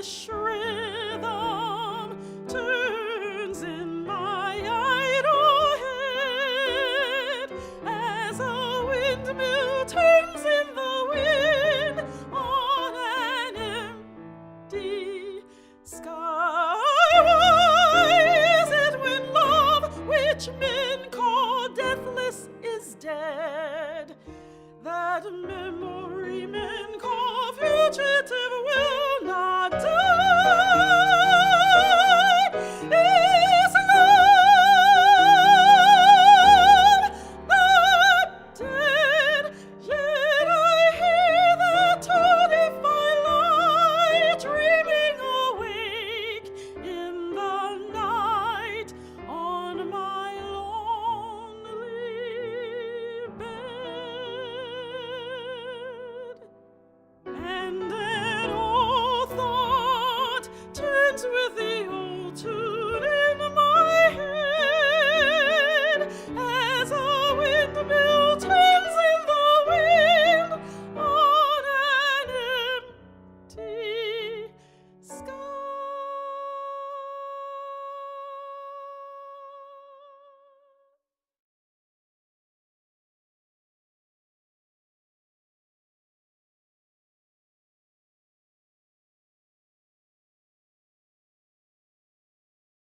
foolish rhythm turns in my idle head, as a windmill turns in the wind on an empty sky. Why is it when love, which men call deathless, is dead, that memory men call fugitive will